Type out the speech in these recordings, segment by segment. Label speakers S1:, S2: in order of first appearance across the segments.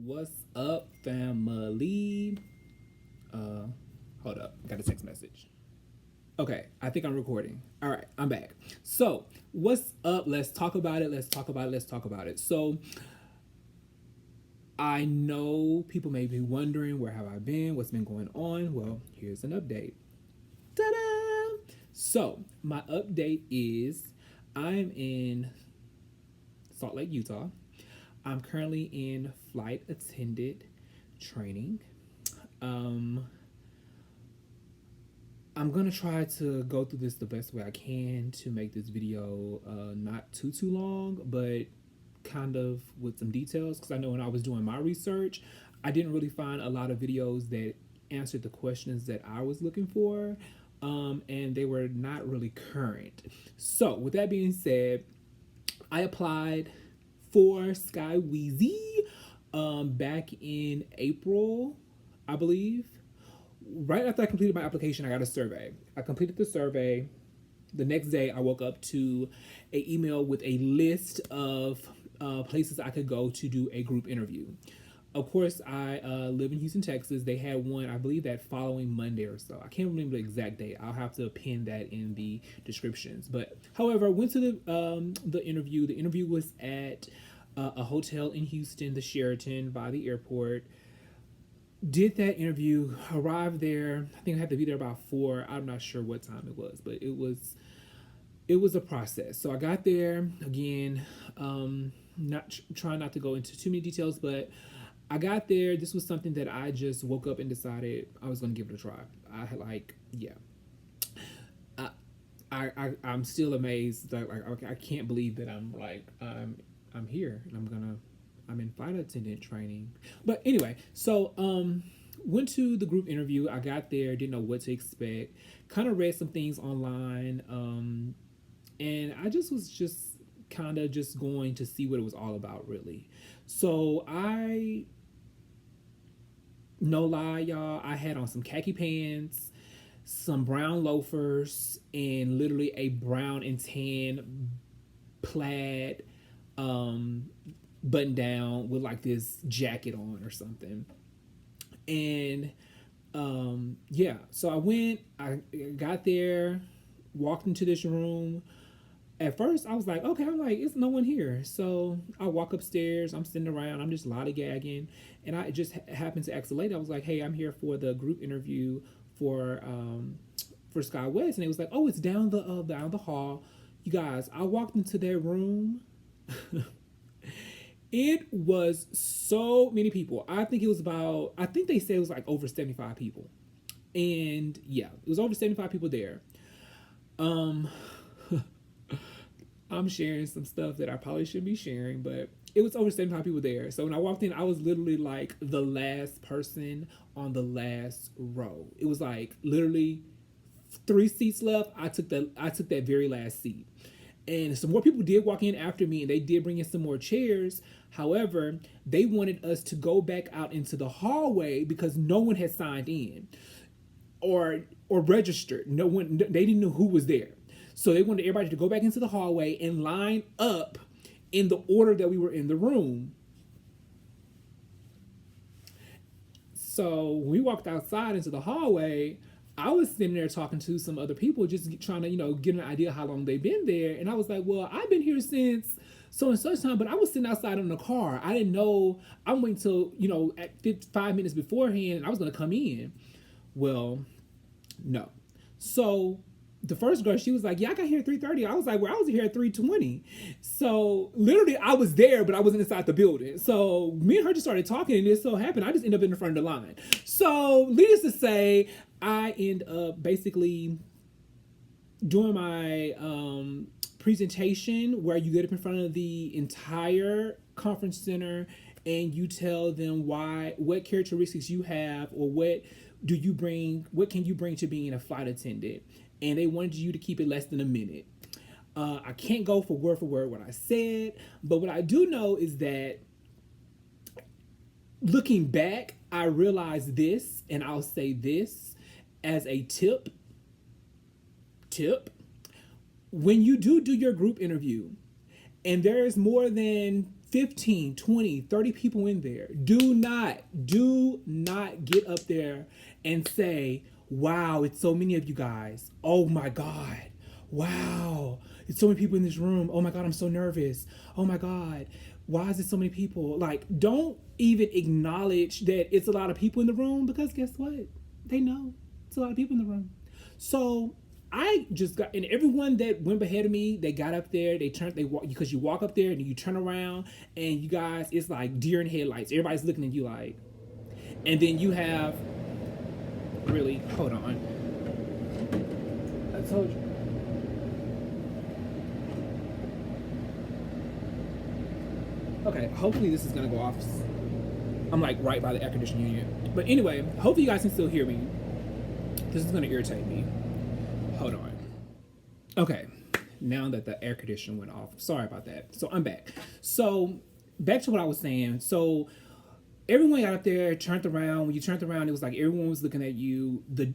S1: What's up, family? Hold up. Got a text message. Okay, I think I'm recording. All right, I'm back. So, what's up? Let's talk about it. Let's talk about it. Let's talk about it. So, I know people may be wondering where have I been? What's been going on? Well, here's an update. Ta-da! So, my update is I'm in Salt Lake, Utah. I'm currently in flight attendant training. Um, I'm gonna try to go through this the best way I can to make this video not too long, but kind of with some details because I know when I was doing my research, I didn't really find a lot of videos that answered the questions that I was looking for, and they were not really current. So, with that being said, I applied for Skywest back in April, I believe. Right after I completed my application, I got a survey. I completed the survey. The next day, I woke up to an email with a list of places I could go to do a group interview. Of course, I live in Houston, Texas. They had one, I believe, that following Monday or so. I can't remember the exact date. I'll have to pin that in the descriptions. But however, I went to the interview. The interview was at a hotel in Houston, the Sheraton, by the airport. Did that interview, arrived there. I think I had to be there about 4. I'm not sure what time it was, but it was a process. So I got there again. Not trying not to go into too many details, but I got there. This was something that I just woke up and decided I was going to give it a try. I had yeah. I'm still amazed that I can't believe that I'm here and I'm in flight attendant training. But anyway, so went to the group interview. I got there, didn't know what to expect. Kind of read some things online, and I just was kind of just going to see what it was all about, really. So no lie, y'all, I had on some khaki pants, some brown loafers, and literally a brown and tan plaid button down with like this jacket on or something. And yeah, so I got there, walked into this room. At first I was like, okay, I'm like, it's no one here. So I walk upstairs, I'm sitting around, I'm just lollygagging, and I just happened to ask the lady. I was like, hey, I'm here for the group interview for Skywest, and it was like, oh, it's down the hall. You guys, I walked into their room. It was so many people. I think they said it was like over 75 people. And yeah, it was over 75 people there. I'm sharing some stuff that I probably shouldn't be sharing, but it was over 75 people there. So when I walked in, I was literally like the last person on the last row. It was like literally 3 seats left. I took that very last seat. And some more people did walk in after me, and they did bring in some more chairs. However, they wanted us to go back out into the hallway because no one had signed in or registered. No one, they didn't know who was there. So they wanted everybody to go back into the hallway and line up in the order that we were in the room. So when we walked outside into the hallway, I was sitting there talking to some other people, just trying to, get an idea how long they've been there. And I was like, well, I've been here since so and such time, but I was sitting outside in the car. I didn't know. I'm waiting till, at 5 minutes beforehand, and I was going to come in. Well, no. So the first girl, she was like, yeah, I got here at 3:30. I was like, well, I was here at 3:20. So literally I was there, but I wasn't inside the building. So me and her just started talking, and it so happened I just ended up in the front of the line. So needless to say, I end up basically doing my presentation where you get up in front of the entire conference center and you tell them what characteristics you have, or what can you bring to being a flight attendant. And they wanted you to keep it less than a minute. I can't go for word what I said, but what I do know is that looking back, I realized this, and I'll say this as a tip. When you do your group interview, and there's more than 15, 20, 30 people in there, do not get up there and say, wow, it's so many of you guys. Oh my God. Wow. It's so many people in this room. Oh my God, I'm so nervous. Oh my God. Why is it so many people? Like, don't even acknowledge that it's a lot of people in the room, because guess what? They know it's a lot of people in the room. So I just got, and everyone that went ahead of me, they got up there, they walk, because you walk up there and you turn around and you guys, it's like deer in headlights. Everybody's looking at you like, and then you have, really, hold on. I told you. Okay, hopefully this is gonna go off. I'm like right by the air conditioning unit. But anyway, hopefully you guys can still hear me. This is gonna irritate me. Hold on. Okay, now that the air conditioner went off, sorry about that. So I'm back. So back to what I was saying. So everyone got up there, turned around. When you turned around, it was like everyone was looking at you. The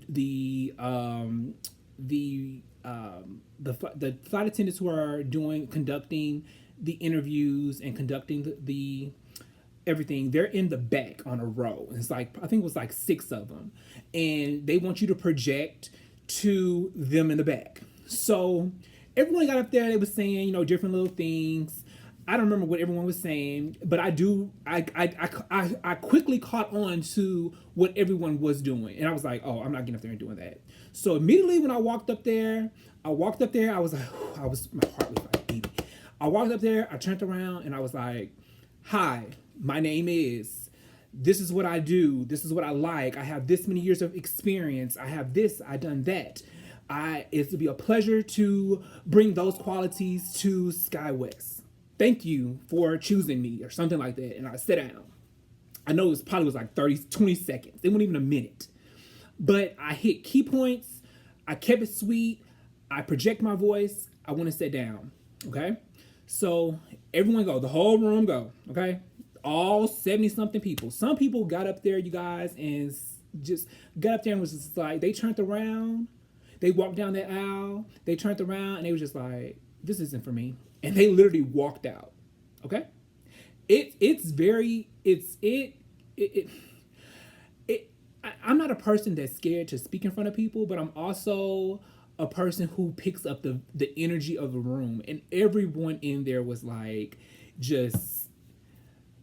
S1: flight attendants who are conducting the interviews and conducting the everything, they're in the back on a row. It's like, I think it was like 6 of them, and they want you to project to them in the back. So everyone got up there, they were saying, you know, different little things. I don't remember what everyone was saying, but I quickly caught on to what everyone was doing, and I was like, oh, I'm not getting up there and doing that. So immediately when I walked up there, I was like, my heart was like beating. I walked up there, I turned around, and I was like, hi, my name is, this is what I do, this is what I like, I have this many years of experience, I have this, I done that. It's to be a pleasure to bring those qualities to Skywest. Thank you for choosing me, or something like that. And I sat down. I know it probably was like 20 seconds. It wasn't even a minute. But I hit key points. I kept it sweet. I project my voice. I went and sat down. Okay? So everyone go. The whole room go. Okay? All 70-something people. Some people got up there, you guys, and just got up there and was just like, they turned around. They walked down the aisle. They turned around and they was just like, this isn't for me. And they literally walked out. Okay? I'm not a person that's scared to speak in front of people, but I'm also a person who picks up the energy of the room. And everyone in there was like,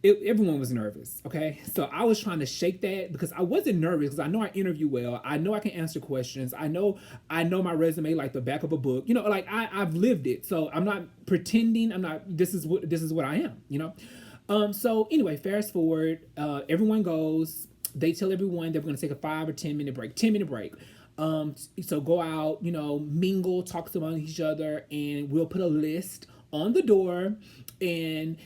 S1: everyone was nervous, okay? So I was trying to shake that, because I wasn't nervous, because I know I interview well. I know I can answer questions. I know my resume like the back of a book. You know, like I've lived it. So I'm not pretending. This is what I am, you know? So anyway, fast forward, everyone goes, they tell everyone they're going to take a 5 or 10 minute break, 10-minute break. So go out, you know, mingle, talk among each other, and we'll put a list on the door, and,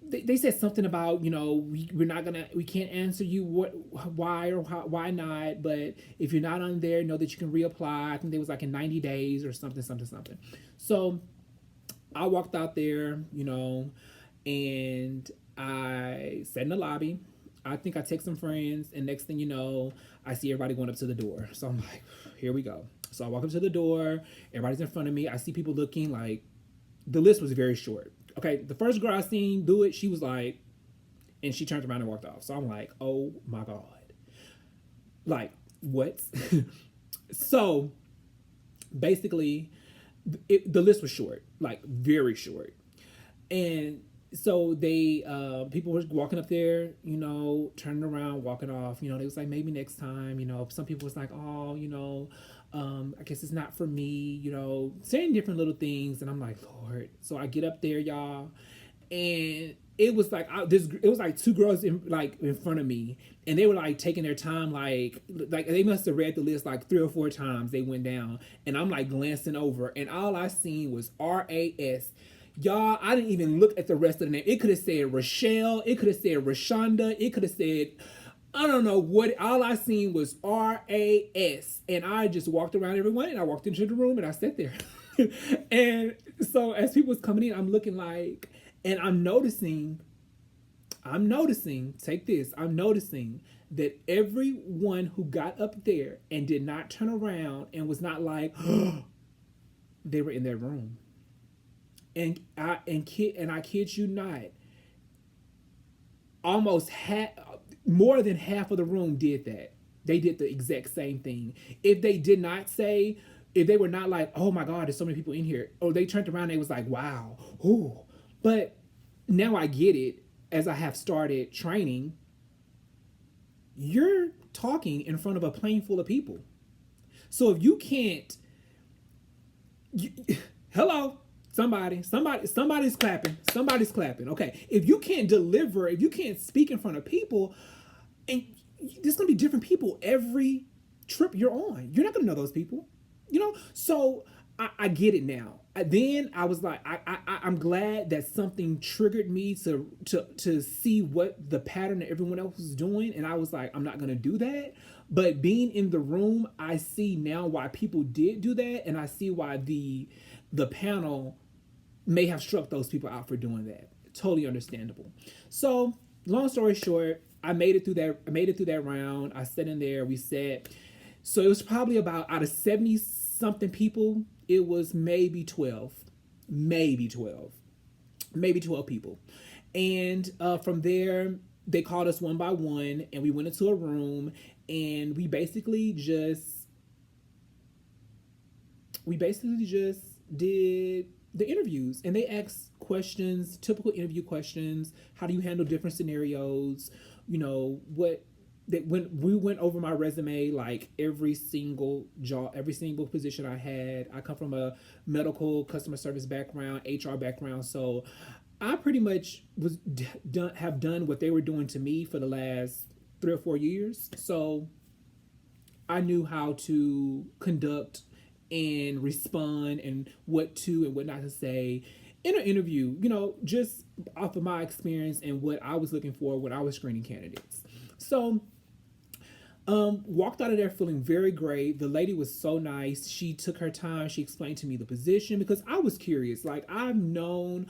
S1: they said something about, you know, we can't answer you why or why not, but if you're not on there, know that you can reapply. I think they was like in 90 days or something. So I walked out there, you know, and I sat in the lobby. I think I text some friends, and next thing you know, I see everybody going up to the door. So I'm like, here we go. So I walk up to the door, everybody's in front of me. I see people looking like, the list was very short. Okay, the first girl I seen do it, she was like, and she turned around and walked off. So I'm like, oh my God. Like, what? So basically, the list was short, like very short. And so people were walking up there, you know, turning around, walking off. You know, they was like, maybe next time. You know, some people was like, oh, you know, I guess it's not for me, you know, saying different little things. And I'm like, Lord. So I get up there, y'all, and it was like it was like 2 girls in front of me, and they were like taking their time, like they must have read the list like 3 or 4 times. They went down, and I'm like glancing over, and all I seen was RAS. Y'all, I didn't even look at the rest of the name. It could have said Rochelle. It could have said Rashonda. It could have said, I don't know what. All I seen was RAS. And I just walked around everyone, and I walked into the room, and I sat there. And so as people was coming in, I'm looking like, and I'm noticing, take this, I'm noticing that everyone who got up there and did not turn around and was not like, they were in their room. And I kid you not, almost more than half of the room did that. They did the exact same thing. If they did not say, if they were not like, oh my God, there's so many people in here, or they turned around and they was like, wow, ooh. But now I get it as I have started training. You're talking in front of a plane full of people. So if you can't, hello, somebody's clapping. Somebody's clapping. Okay. If you can't deliver, if you can't speak in front of people, and there's going to be different people every trip you're on. You're not going to know those people, So I get it now. Then I was like, I'm glad that something triggered me to see what the pattern that everyone else was doing. And I was like, I'm not going to do that. But being in the room, I see now why people did do that. And I see why the panel may have struck those people out for doing that. Totally understandable. So long story short, I made it through that round. I sat in there, we sat. So it was probably about, out of 70 something people, it was maybe 12 people. And from there, they called us one by one, and we went into a room, and we basically just did the interviews, and they asked questions, typical interview questions. How do you handle different scenarios? When we went over my resume, like every single job, every single position I had. I come from a medical customer service background, HR background, so I pretty much have done what they were doing to me for the last 3 or 4 years. So I knew how to conduct and respond and what to and what not to say in an interview, just off of my experience and what I was looking for when I was screening candidates. So walked out of there feeling very great. The lady was so nice. She took her time. She explained to me the position because I was curious. Like, I didn't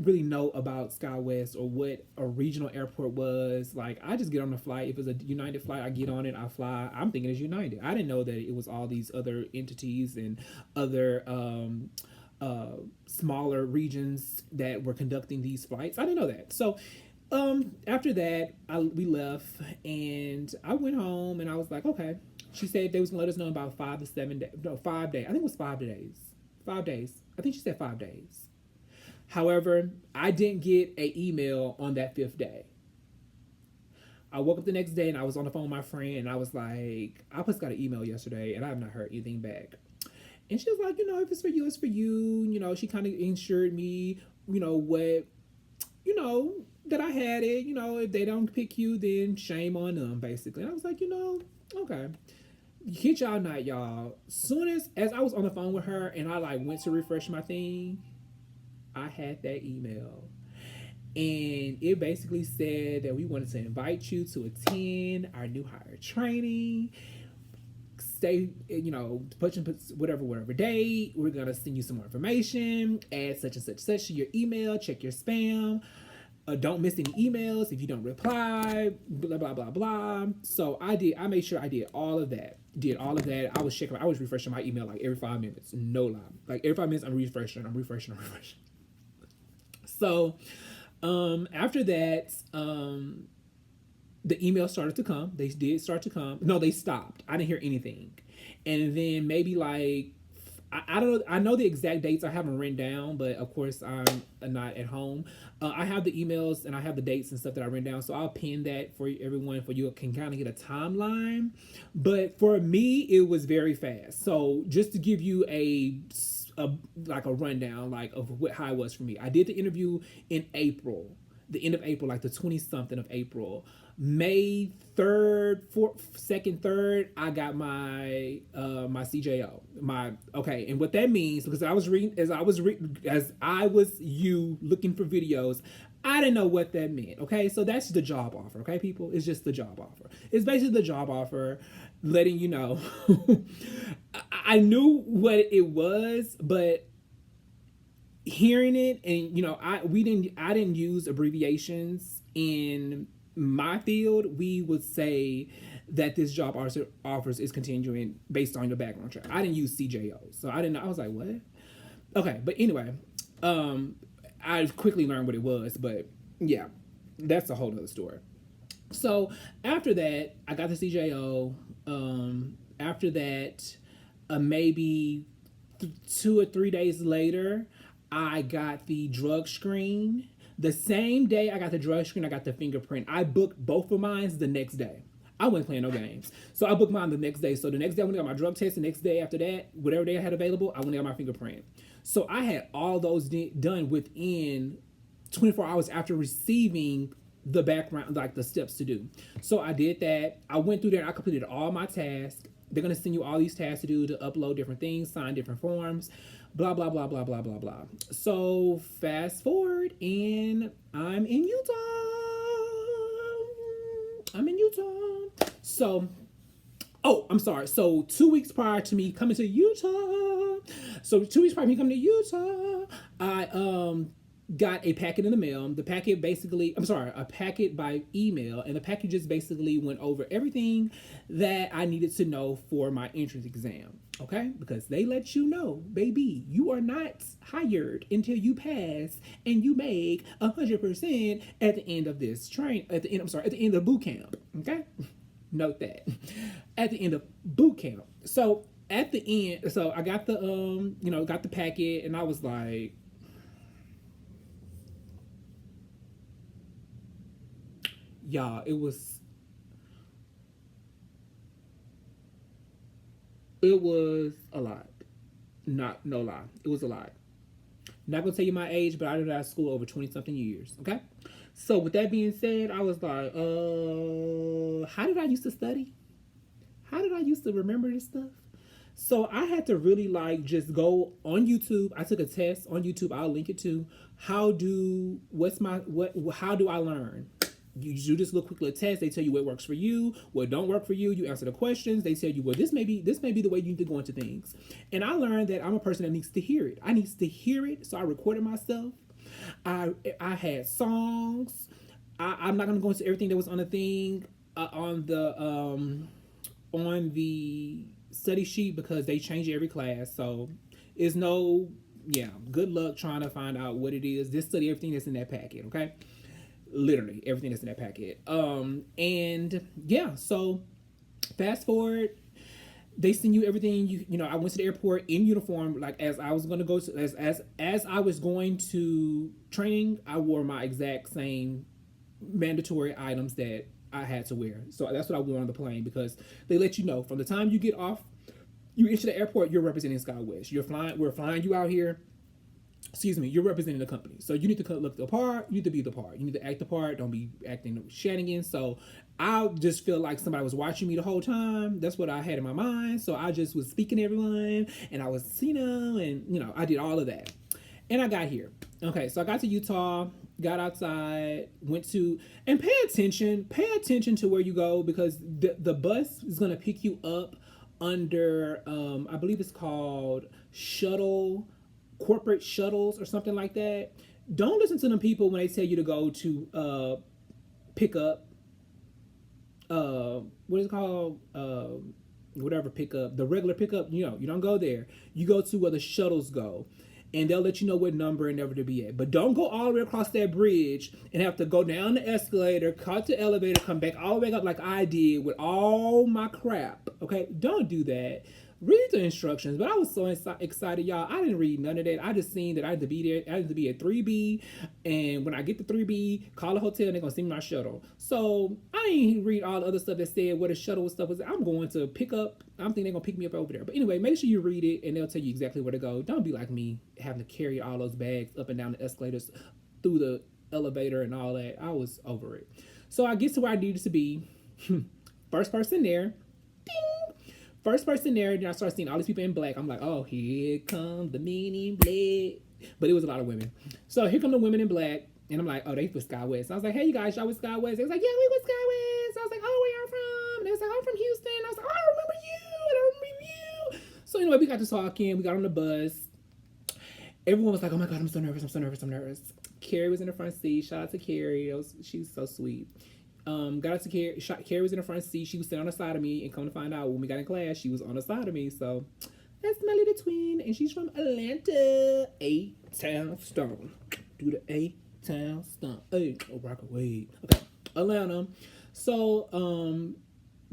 S1: really know about Skywest or what a regional airport was. Like, I just get on the flight. If it's a United flight, I get on it, I fly. I'm thinking it's United. I didn't know that it was all these other entities and other smaller regions that were conducting these flights. I didn't know that. So after that, we left, and I went home, and I was like, okay. She said they was gonna let us know about 5 to 7 days. No, 5 days. I think it was 5 days. 5 days. I think she said 5 days. However, I didn't get an email on that 5th day. I woke up the next day, and I was on the phone with my friend, and I was like, I just got an email yesterday, and I have not heard anything back. And she was like, if it's for you, it's for you. She kind of ensured me, what, that I had it. If they don't pick you, then shame on them, basically. And I was like, okay. Kid y'all not, y'all. Soon as I was on the phone with her and I went to refresh my thing, I had that email. And it basically said that we wanted to invite you to attend our new hire training. Stay, whatever date. We're going to send you some more information. Add such and such to your email. Check your spam. Don't miss any emails if you don't reply. Blah, blah, blah, blah. So I made sure I did all of that. I was refreshing my email like every 5 minutes. No lie. Like every 5 minutes, I'm refreshing. So after that, the emails started to come. They did start to come. No, they stopped. I didn't hear anything. And then maybe I don't know. I know the exact dates. I haven't written down, but of course I'm not at home. I have the emails and I have the dates and stuff that I written down. So I'll pin that for everyone, for you can kind of get a timeline. But for me, it was very fast. So just to give you a rundown of how it was for me. I did the interview in April, the end of April, like the 20-something of April. May 3rd, 4th, 2nd, 3rd, I got my my CJO. And what that means, because as I was looking for videos, I didn't know what that meant. Okay, so that's the job offer. Okay, people, it's just the job offer. It's basically the job offer, letting you know. I knew what it was, but hearing it, and I didn't use abbreviations in my field. We would say that this job offers is continuing based on your background check. I didn't use CJO, so I didn't know. I was like, what? Okay, but anyway, I quickly learned what it was, but yeah, that's a whole other story. So after that, I got the CJO. After that, maybe 2 or 3 days later, I got the drug screen. The same day I got the drug screen, I got the fingerprint. I booked both of mine the next day. I wasn't playing no games. So I booked mine the next day. So the next day I went and got my drug test. The next day after that, whatever day I had available, I went and got my fingerprint. So I had all those done within 24 hours after receiving the background, like the steps to do. So I did that. I went through there. I completed all my tasks. They're going to send you all these tasks to do, to upload different things, sign different forms, blah, blah, blah, blah, blah, blah, blah. So fast forward, and I'm in Utah. So, oh, I'm sorry. So 2 weeks prior to me coming to Utah, I got a packet in the mail. The packet basically, a packet by email, and the packet just basically went over everything that I needed to know for my entrance exam. Okay, because they let you know, baby, you are not hired until you pass and you make 100% at the end of this at the end of boot camp. Okay, note that at the end of boot camp. So at the end, so I got the got the packet, and I was like, y'all, it was a lot. No lie. It was a lot. Not gonna tell you my age, but I did out of school over 20 something years. Okay. So with that being said, I was like, how did I used to study? How did I used to remember this stuff? So I had to really just go on YouTube. I took a test on YouTube. I'll link it to. How do I learn? You do this little quick little test. They tell you what works for you, what don't work for you. You answer the questions. They tell you, well, this may be the way you need to go into things. And I learned that I'm a person that needs to hear it. I need to hear it. So I recorded myself. I had songs. I'm not gonna go into everything that was on the thing on the study sheet, because they change it every class. So it's good luck trying to find out what it is. Just study everything that's in that packet. Okay. Literally everything that's in that packet. And yeah, so fast forward, they send you everything. I went to the airport in uniform. Like as I was going to as I was going to training, I wore my exact same mandatory items that I had to wear. So that's what I wore on the plane, because they let you know from the time you get off, you enter the airport, you're representing Skywest. We're flying you out here. You're representing the company. So you need to look the part, you need to be the part. You need to act the part, don't be acting shenanigans. So I just feel like somebody was watching me the whole time. That's what I had in my mind. So I just was speaking to everyone, and I was, I did all of that. And I got here. Okay, so I got to Utah, got outside, and pay attention to where you go, because the bus is going to pick you up under, I believe it's called corporate shuttles or something like that. Don't listen to them people when they tell you to go to pick up what is it called, whatever pickup, the regular pickup. You don't go there. You go to where the shuttles go, and they'll let you know what number and never to be at. But don't go all the way across that bridge and have to go down the escalator, cut the elevator, come back all the way up like I did with all my crap. Okay, don't do that. Read the instructions. But I was so excited, y'all. I didn't read none of that. I just seen that I had to be there. I had to be at 3B. And when I get to 3B, call a hotel, and they're going to send me my shuttle. So I didn't read all the other stuff that said what a shuttle stuff was. I'm going to pick up. I'm thinking they're going to pick me up over there. But anyway, make sure you read it, and they'll tell you exactly where to go. Don't be like me, having to carry all those bags up and down the escalators, through the elevator and all that. I was over it. So I get to where I needed to be. First person there. First person there, and I started seeing all these people in black. I'm like, oh, here comes the men in black. But it was a lot of women. So here come the women in black, and I'm like, oh, they with Skywest. I was like, hey, you guys, y'all with Skywest? They was like, yeah, we with Skywest. I was like, oh, where y'all from? And they was like, I'm from Houston. I was like, oh, I remember you. So anyway, we got to talking. We got on the bus. Everyone was like, oh my God, I'm so nervous. Carrie was in the front seat. Shout out to Carrie. She's so sweet. Got out to Carrie. Carrie was in the front seat. She was sitting on the side of me, and come to find out when we got in class, she was on the side of me. So that's my little twin, and she's from Atlanta, A-Town Stone. Do the A-Town Stone. Hey, oh, Rockaway. Okay, Atlanta. So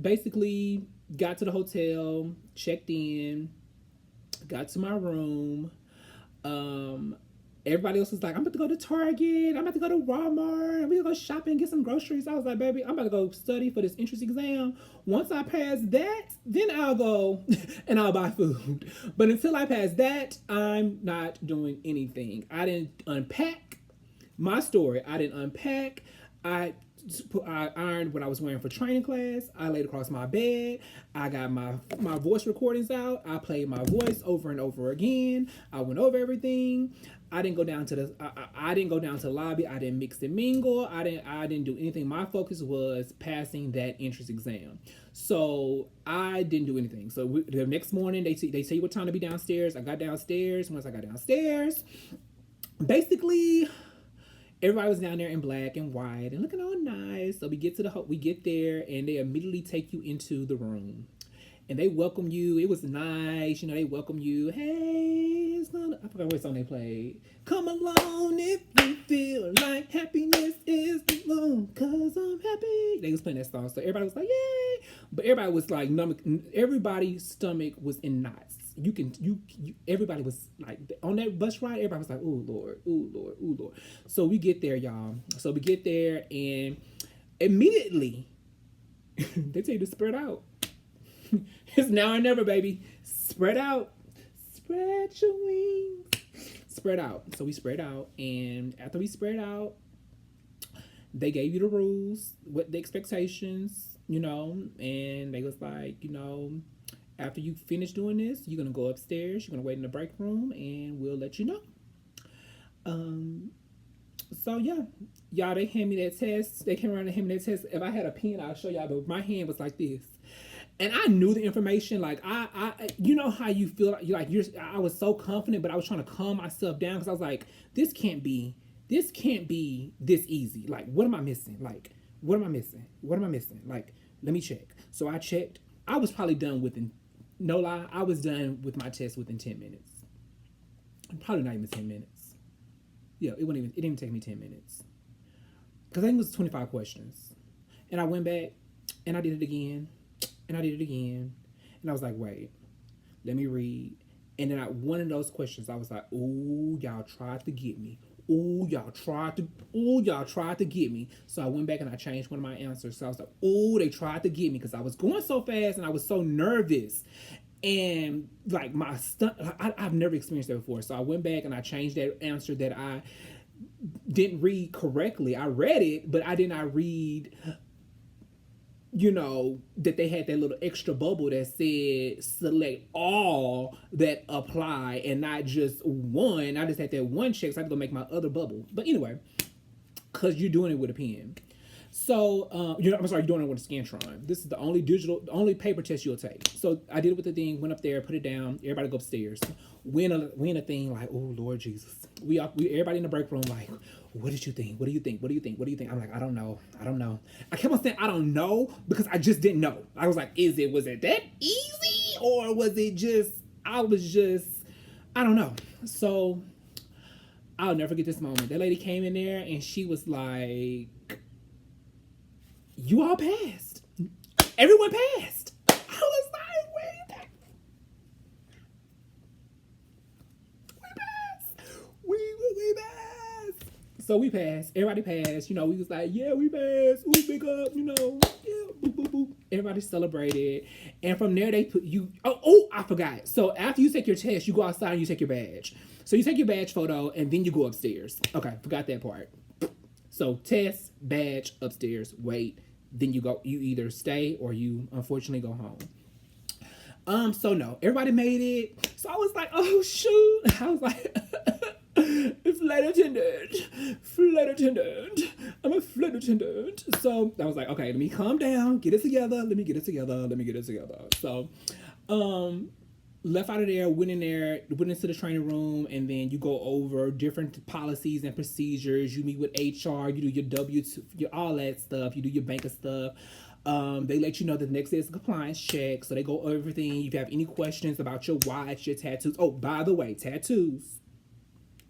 S1: basically got to the hotel, checked in, got to my room. Everybody else was like, I'm about to go to Target, I'm about to go to Walmart, we're gonna go shopping, get some groceries. I was like, baby, I'm about to go study for this entrance exam. Once I pass that, then I'll go and I'll buy food. But until I pass that, I'm not doing anything. I didn't unpack my story. I didn't unpack. I ironed what I was wearing for training class. I laid across my bed. I got my voice recordings out. I played my voice over and over again. I went over everything. I didn't go down to the I didn't go down to the lobby. I didn't mix and mingle. I didn't do anything. My focus was passing that entrance exam. So I didn't do anything. So the next morning they tell you what time to be downstairs. I got downstairs. Once I got downstairs, basically everybody was down there in black and white and looking all nice. So we get there and they immediately take you into the room. And they welcome you. It was nice. They welcome you. Hey, I forgot what song they played. Come along if you feel like happiness is the moon, 'cause I'm happy. They was playing that song. So everybody was like, yay. But everybody was like, everybody's stomach was in knots. Everybody was like, on that bus ride, everybody was like, ooh, Lord, ooh, Lord, ooh, Lord. So we get there, y'all. So we get there and immediately they tell you to spread out. It's now or never, baby. Spread out. Spread your wings. Spread out. So we spread out. And after we spread out, they gave you the rules, what the expectations, and they was like, after you finish doing this, you're going to go upstairs. You're going to wait in the break room, and we'll let you know. So, yeah. Y'all, they hand me that test. They came around and hand me that test. If I had a pen, I'll show y'all. But my hand was like this. And I knew the information. Like, I you know how you feel. I was so confident, but I was trying to calm myself down because I was like, this can't be this easy. Like, what am I missing? Like, what am I missing? What am I missing? Like, let me check. So I checked. I was probably done within, no lie, I was done with my test within 10 minutes. Probably not even 10 minutes. Yeah, it didn't even take me 10 minutes. Because I think it was 25 questions. And I went back and I did it again. And I did it again. And I was like, wait, let me read. And then one of those questions, I was like, ooh, y'all tried to get me. Ooh, y'all tried to get me. So I went back and I changed one of my answers. So I was like, ooh, they tried to get me, because I was going so fast and I was so nervous. And like I've never experienced that before. So I went back and I changed that answer that I didn't read correctly. I read it, but I did not read, that they had that little extra bubble that said select all that apply and not just one. I just had that one check, so I had to go make my other bubble. But anyway, because you're doing it with a pen. So, I'm sorry, you're doing it with a Scantron. This is the only paper test you'll take. So I did it with the thing, went up there, put it down, everybody go upstairs. Win a thing like, oh, Lord Jesus. We everybody in the break room like, what did you think? What do you think? What do you think? What do you think? I'm like, I don't know. I kept on saying, I don't know, because I just didn't know. I was like, was it that easy? Or was it just, I don't know. So I'll never forget this moment. That lady came in there and she was like, you all passed. Everyone passed. I was like, wait. We passed. So we passed. Everybody passed. We was like, yeah, we passed. Ooh, big up, yeah, boop, boop, boop. Everybody celebrated. And from there, they put you, I forgot. So after you take your test, you go outside and you take your badge. So you take your badge photo and then you go upstairs. Okay, forgot that part. So test, badge, upstairs, wait. Then you either stay or you unfortunately go home. So no, everybody made it. So I was like, oh shoot. I was like, flight attendant. I'm a flight attendant. So I was like, okay, let me calm down, get it together. So, left out of there, went into the training room, and then you go over different policies and procedures. You meet with HR, you do your W-2, all that stuff. You do your banker stuff. They let you know that the next day is a compliance check, so they go over everything. If you have any questions about your watch, your tattoos. Oh, by the way, tattoos.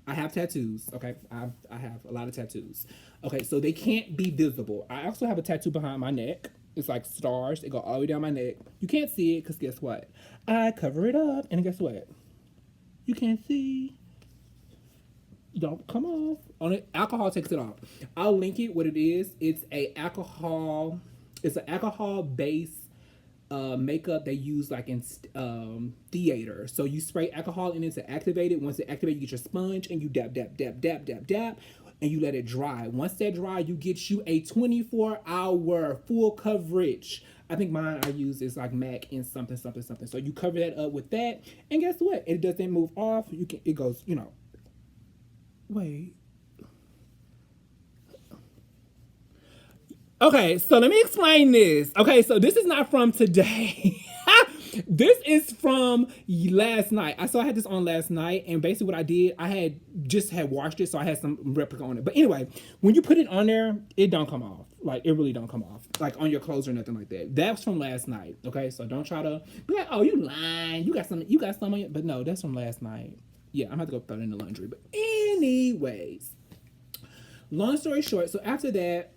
S1: I have tattoos. Okay, I have a lot of tattoos. Okay, so they can't be visible. I also have a tattoo behind my neck. It's like stars. They go all the way down my neck. You can't see it because guess what? I cover it up, and guess what? You can't see. Don't come off. On it, alcohol takes it off. I'll link it. What it is? It's a alcohol. It's an alcohol based makeup they use like in theater. So you spray alcohol in it to activate it. Once it activates, you get your sponge and you dab, dab, dab, dab, dab, dab, and you let it dry. Once that dry, you get you a 24-hour full coverage. I think mine I use is like MAC in something, something, something. So you cover that up with that, and guess what? It doesn't move off. You can. It goes. You know. Wait. Okay, so let me explain this. Okay, so this is not from today. This is from last night. I had this on last night, and basically what I did, I had washed it, so I had some replica on it. But anyway, when you put it on there, it don't come off. Like, it really don't come off. Like, on your clothes or nothing like that. That's from last night, okay? So don't try to be like, oh, you lying. You got some on it. But no, that's from last night. Yeah, I'm going to have to go throw it in the laundry. But anyways, long story short, so after that,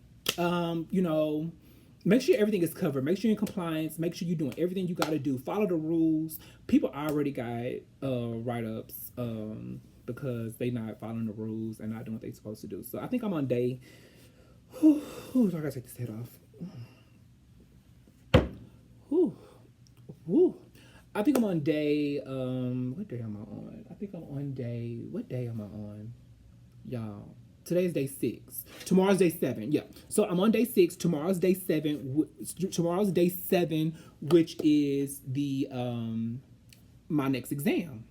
S1: make sure everything is covered. Make sure you're in compliance. Make sure you're doing everything you got to do. Follow the rules. People already got write-ups because they not following the rules and not doing what they're supposed to do. So I think I'm on day. I gotta take this head off. I think I'm on day. What day am I on? I think I'm on day. What day am I on, y'all? Today's day 6. Tomorrow's day 7. Yeah. So I'm on day 6. Tomorrow's day 7. Tomorrow's day 7, which is the my next exam.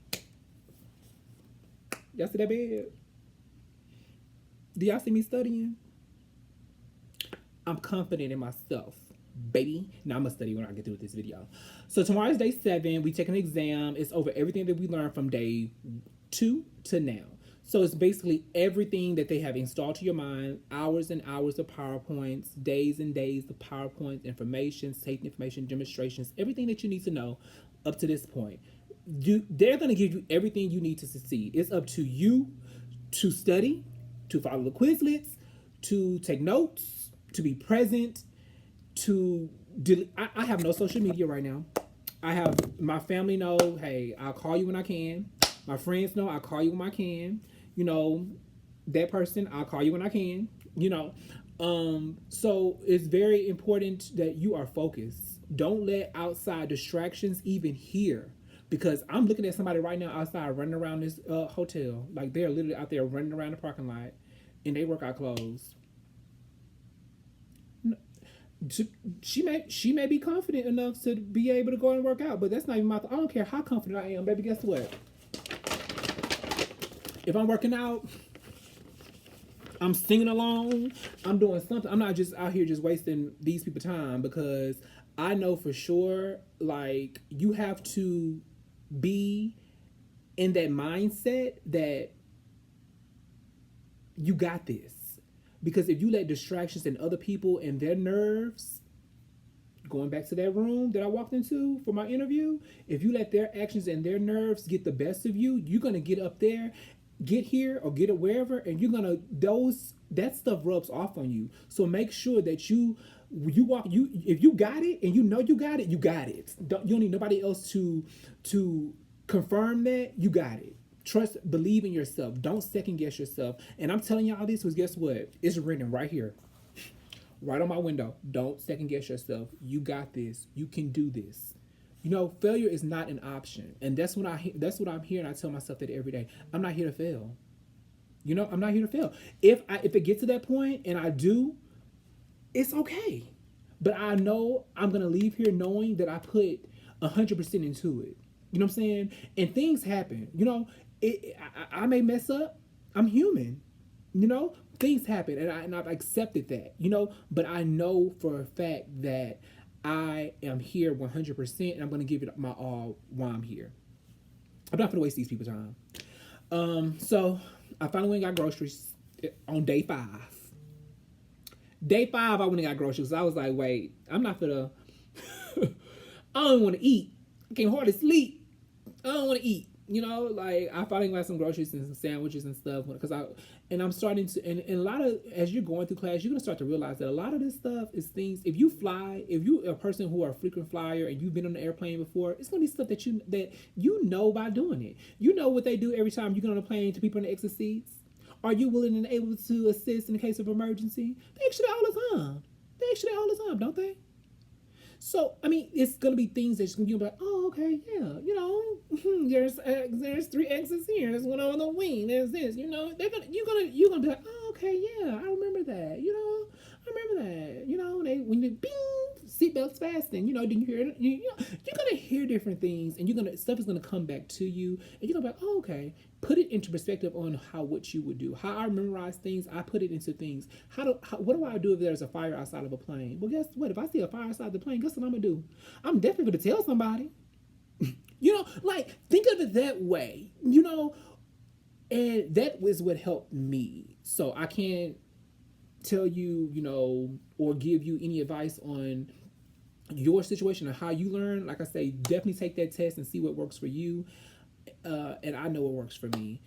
S1: Y'all see that bed? Do y'all see me studying? I'm confident in myself, baby. Now I'm gonna study when I get through with this video. So tomorrow's day 7. We take an exam. It's over everything that we learned from day 2 to now. So it's basically everything that they have installed to your mind, hours and hours of PowerPoints, days and days of PowerPoints, information, safety information, demonstrations, everything that you need to know up to this point. They're going to give you everything you need to succeed. It's up to you to study, to follow the Quizlets, to take notes, to be present, to delete. I have no social media right now. I have my family know, hey, I'll call you when I can. My friends know I'll call you when I can. You know, that person, I'll call you when I can. You know, so it's very important that you are focused. Don't let outside distractions even hear. Because I'm looking at somebody right now outside running around this hotel. Like, they're literally out there running around the parking lot in their workout clothes. She may be confident enough to be able to go and work out, but that's not even my I don't care how confident I am, baby. Guess what? If I'm working out, I'm singing along, I'm doing something. I'm not just out here just wasting these people's time, because I know for sure, like, you have to be in that mindset that you got this. Because if you let distractions and other people and their nerves, going back to that room that I walked into for my interview, if you let their actions and their nerves get the best of you, you're going to get up there, get here, or get it wherever, and you're going to, that stuff rubs off on you. So make sure that if you got it and you know you got it, you got it. You don't need nobody else to confirm that you got it. Trust, believe in yourself. Don't second guess yourself. And I'm telling y'all this because guess what? It's written right here, right on my window. Don't second guess yourself. You got this. You can do this. You know, failure is not an option. And that's what I'm here, and I tell myself that every day. I'm not here to fail. You know, I'm not here to fail. If it gets to that point and I do, it's okay. But I know I'm going to leave here knowing that I put 100% into it. You know what I'm saying? And things happen. You know, I may mess up. I'm human. You know, things happen, and I've accepted that. You know, but I know for a fact that I am here 100%, and I'm going to give it my all while I'm here. I'm not gonna waste these people's time. So I finally went and got groceries on day 5. Day 5, I went and got groceries. I was like, wait, I'm not gonna. I don't want to eat. I can hardly sleep. I don't want to eat. Like I finally got some groceries and some sandwiches and stuff I'm starting to, and a lot of, as you're going through class, you're gonna start to realize that a lot of this stuff is things. If you're a person who are a frequent flyer and you've been on the airplane before, it's gonna be stuff that you know by doing it. You know what they do every time you get on a plane to people in the exit seats. Are you willing and able to assist in the case of emergency? They actually all the time. Don't they? So, I mean, it's gonna be things that you're gonna be like, oh, okay, yeah, there's 3 exits here. There's one on the wing. There's this, you're gonna be like, oh, okay, yeah, I remember that. They when you bing, seatbelts fasten. Then you hear you're gonna hear different things, and stuff is gonna come back to you, and you're gonna be like, oh, okay. Put it into perspective on what you would do. How I memorize things, I put it into things. What do I do if there's a fire outside of a plane? Well, guess what? If I see a fire outside the plane, guess what I'm gonna do? I'm definitely gonna tell somebody. Like think of it that way. And that was what helped me. So I can't tell you, or give you any advice on your situation or how you learn. Like I say, definitely take that test and see what works for you. And I know it works for me.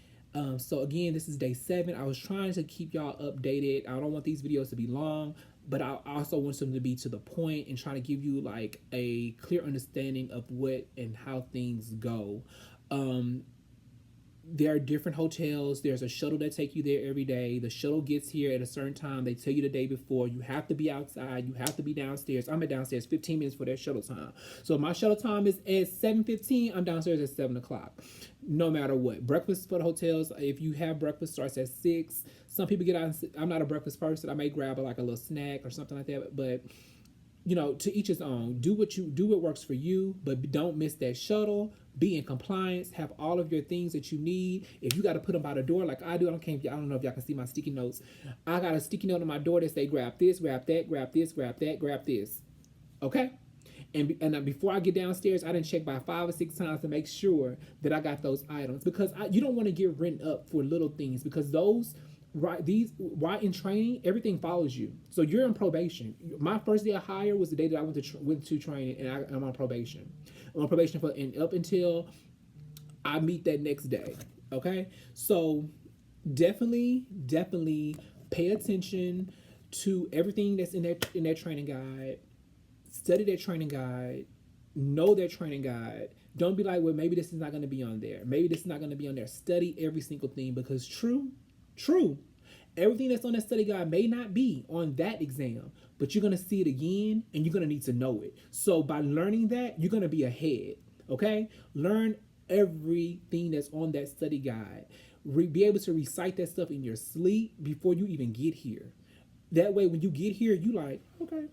S1: So again, this is day 7. I was trying to keep y'all updated. I don't want these videos to be long, but I also want them to be to the point and trying to give you like a clear understanding of what and how things go. There are different hotels. There's a shuttle that take you there every day. The shuttle gets here at a certain time. They tell you the day before. You have to be outside. You have to be downstairs. I'm at downstairs 15 minutes for their shuttle time. So if my shuttle time is at 7:15, I'm downstairs at 7 o'clock. No matter what. Breakfast for the hotels, if you have breakfast, starts at 6. Some people get out. I'm not a breakfast person. I may grab like a little snack or something like that. But to each his own. Do what works for you, but don't miss that shuttle. Be in compliance. Have all of your things that you need. If you got to put them by the door, like I do, I don't know if y'all can see my sticky notes. I got a sticky note on my door that say, grab this, grab that, grab this, grab that, grab this. Okay? And before I get downstairs, I didn't check by 5 or 6 times to make sure that I got those items, because you don't want to get written up for little things, because while in training, everything follows you. So you're in probation. My first day of hire was the day that I went to training, and I'm on probation. I'm on probation up until I meet that next day. Okay, so definitely pay attention to everything that's in that training guide. Study that training guide. Know that training guide. Don't be like, well, maybe this is not going to be on there. Maybe this is not going to be on there. Study every single thing, because true, everything that's on that study guide may not be on that exam, but you're going to see it again, and you're going to need to know it. So by learning that, you're going to be ahead. Okay? Learn everything that's on that study guide. Be able to recite that stuff in your sleep before you even get here. That way, when you get here, you like, okay,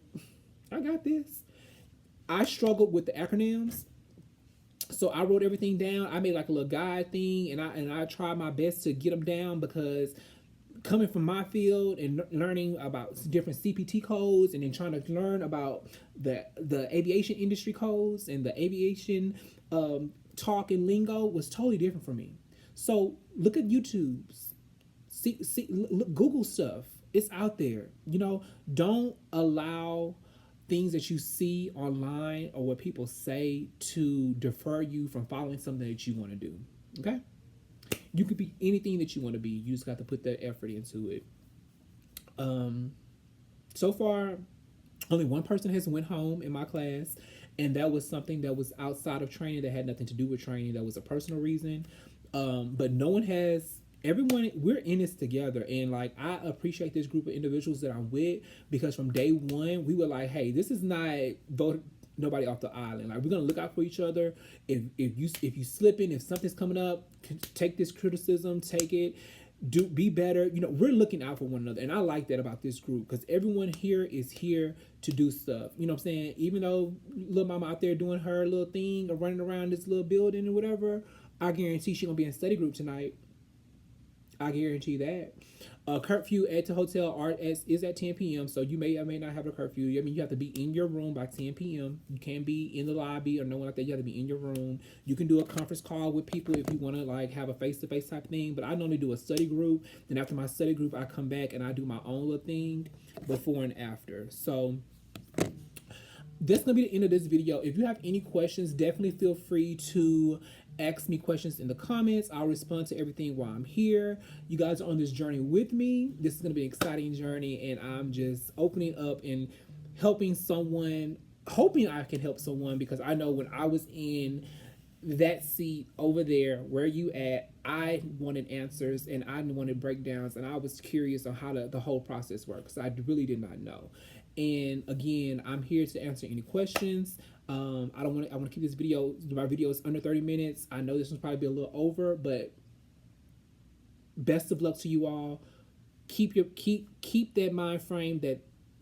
S1: I got this. I struggled with the acronyms, so I wrote everything down. I made like a little guide thing, and I tried my best to get them down, because coming from my field and learning about different CPT codes, and then trying to learn about the aviation industry codes and the aviation talk and lingo was totally different for me. So look at YouTube, look, Google stuff. It's out there. Don't allow things that you see online or what people say to defer you from following something that you want to do. Okay? You could be anything that you want to be. You just got to put that effort into it. So far, only one person has went home in my class, and that was something that was outside of training, that had nothing to do with training. That was a personal reason. But no one has. Everyone, we're in this together, and like I appreciate this group of individuals that I'm with, because from day one we were like, hey, this is not vote nobody off the island. Like, we're gonna look out for each other. If you slipping, if something's coming up, take this criticism, take it, be better. We're looking out for one another, and I like that about this group, because everyone here is here to do stuff. You know what I'm saying? Even though little mama out there doing her little thing or running around this little building or whatever, I guarantee she's gonna be in study group tonight. I guarantee that. Curfew at the hotel is at 10 p.m. So you may or may not have a curfew. I mean, you have to be in your room by 10 p.m. You can't be in the lobby or no one like that. You have to be in your room. You can do a conference call with people if you want to like have a face-to-face type thing. But I normally do a study group. Then after my study group, I come back and I do my own little thing before and after. So that's gonna be the end of this video. If you have any questions, definitely feel free to ask me questions in the comments. I'll respond to everything while I'm here. You guys are on this journey with me. This is gonna be an exciting journey, and I'm just opening up and helping someone, hoping I can help someone, because I know when I was in that seat over there where you at, I wanted answers and I wanted breakdowns, and I was curious on how the whole process works. I really did not know. And again, I'm here to answer any questions. I want to keep this video, my video is under 30 minutes. I know this one's probably be a little over, but best of luck to you all. Keep that mind frame that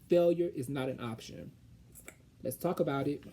S1: failure is not an option. Let's talk about it.